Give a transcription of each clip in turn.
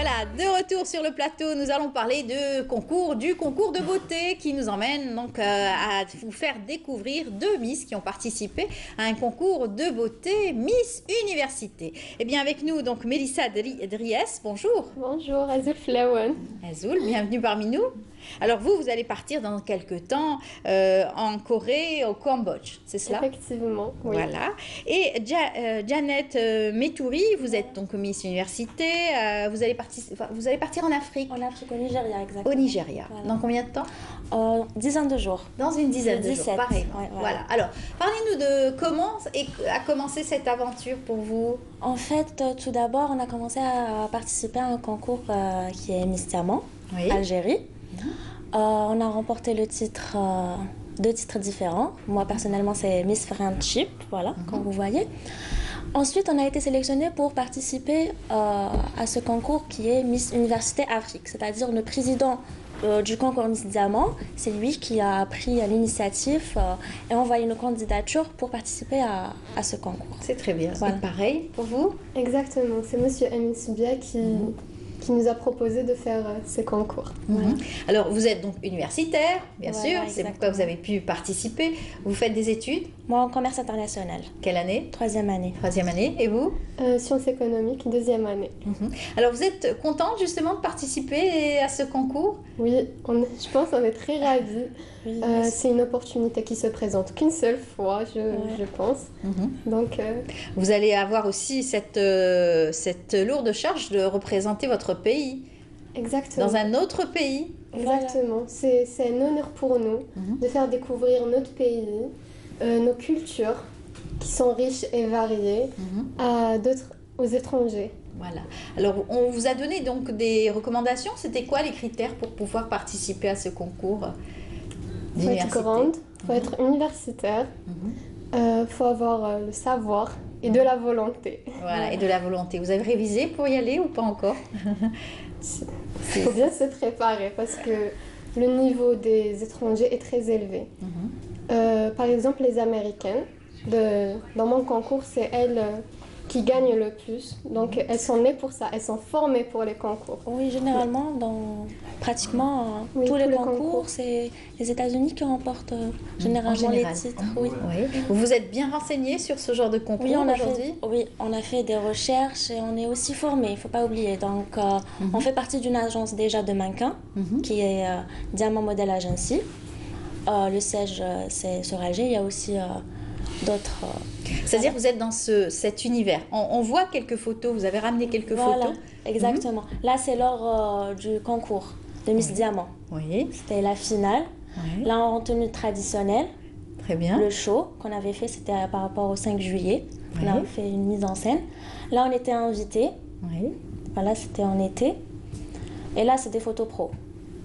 Voilà, de retour sur le plateau, nous allons parler du concours de beauté qui nous emmène donc à vous faire découvrir deux Miss qui ont participé à un concours de beauté Miss Université. Et bien avec nous donc Mélissa Dries, bonjour. Bonjour, Azul Flawan. Azul, bienvenue parmi nous. Alors vous allez partir dans quelques temps en Corée, au Cambodge, c'est cela? Effectivement, oui. Voilà. Et Janet Metouri, vous êtes donc Miss Université, vous allez partir en Afrique. En Afrique, au Nigeria, exactement. Au Nigeria. Voilà. Dans combien de temps? Dizaine de jours. Dans une dizaine de jours, pareil. Ouais, voilà. Alors, parlez-nous de comment a commencé cette aventure pour vous. En fait, tout d'abord, on a commencé à participer à un concours qui est Miss Diamant, oui. Algérie. On a remporté le titre, deux titres différents. Moi, personnellement, c'est Miss Friendship, voilà, comme vous voyez. Ensuite, on a été sélectionné pour participer à ce concours qui est Miss Université Afrique, c'est-à-dire le président du concours Miss Diamant, c'est lui qui a pris l'initiative et envoyé nos candidatures pour participer à ce concours. C'est très bien. Voilà. Et pareil pour vous? Exactement, c'est Monsieur Amin Subia qui nous a proposé de faire ce concours. Alors, vous êtes donc universitaire, bien sûr, c'est exactement. pourquoi vous avez pu participer. Vous faites des études? Moi, en commerce international. Quelle année? Troisième année. Troisième année. Et vous? Sciences économiques, deuxième année. Alors, vous êtes contente justement de participer à ce concours? Oui, je pense qu'on est très ravis. Oui, c'est une opportunité qui se présente qu'une seule fois, je pense. Donc, vous allez avoir aussi cette lourde charge de représenter votre pays. Exactement. Dans un autre pays. Exactement. C'est un honneur pour nous de faire découvrir notre pays, nos cultures qui sont riches et variées aux étrangers. Voilà. Alors, on vous a donné donc des recommandations. C'était quoi les critères pour pouvoir participer à ce concours Il faut être grande, il faut être universitaire, il faut avoir le savoir et de la volonté. Voilà, et de la volonté. Vous avez révisé pour y aller ou pas encore? Il faut bien se préparer parce que le niveau des étrangers est très élevé. Par exemple, les Américaines, dans mon concours, c'est elles qui gagnent le plus. Donc, elles sont nées pour ça, elles sont formées pour les concours. Oui, généralement, dans pratiquement tous les concours, c'est les États-Unis qui remportent généralement les titres. Oui. Vous vous êtes bien renseigné sur ce genre de concours aujourd'hui? Oui, on a fait des recherches et on est aussi formé, il ne faut pas oublier. Donc, on fait partie d'une agence déjà de mannequins qui est Diamant Model Agency. Le siège, c'est sur Alger. Il y a aussi d'autres... C'est-à-dire que vous êtes dans cet univers. On voit quelques photos, vous avez ramené quelques photos. Exactement. Là, c'est lors du concours de Miss Diamant. Oui. C'était la finale. Oui. Là, en tenue traditionnelle. Très bien. Le show qu'on avait fait, c'était par rapport au 5 juillet. On avait fait une mise en scène. Là, on était invités. Oui. Voilà, c'était en été. Et là, c'est des photos pro.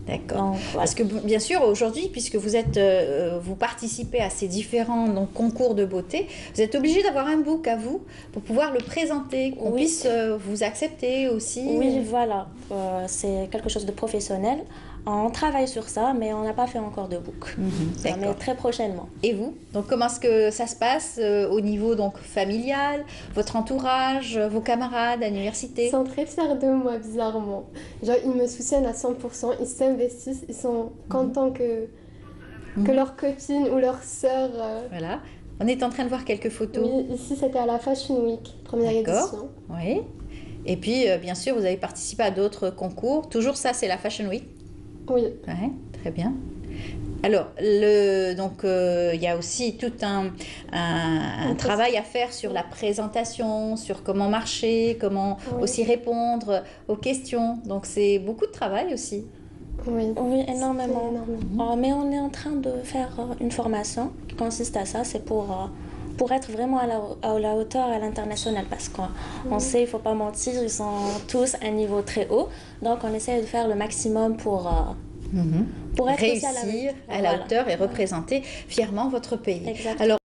D'accord. Parce que bien sûr, aujourd'hui, puisque vous participez à ces différents concours de beauté, vous êtes obligé d'avoir un book à vous pour pouvoir le présenter, qu'on puisse vous accepter aussi. Oui, voilà. C'est quelque chose de professionnel. On travaille sur ça, mais on n'a pas fait encore de book. Mais très prochainement. Et vous? Donc, comment est-ce que ça se passe au niveau familial, votre entourage, vos camarades à l'université? Ils sont très fiers de moi, bizarrement. Genre, ils me soutiennent à 100%, ils s'investissent, ils sont contents que leur copine ou leur sœur... Voilà. On est en train de voir quelques photos. Oui, ici, c'était à la Fashion Week, première édition. Oui. Et puis, bien sûr, vous avez participé à d'autres concours. Toujours ça, c'est la Fashion Week? Oui. Ouais, très bien. Alors, il y a aussi tout un travail à faire sur la présentation, sur comment marcher, comment aussi répondre aux questions. Donc, c'est beaucoup de travail aussi. Oui, énormément. Mais on est en train de faire une formation qui consiste à ça. C'est pour être vraiment à la hauteur à l'international, parce qu'on sait, il ne faut pas mentir, ils sont tous à un niveau très haut. Donc, on essaie de faire le maximum pour être réussir à la hauteur et représenter fièrement votre pays. Exactement. Alors,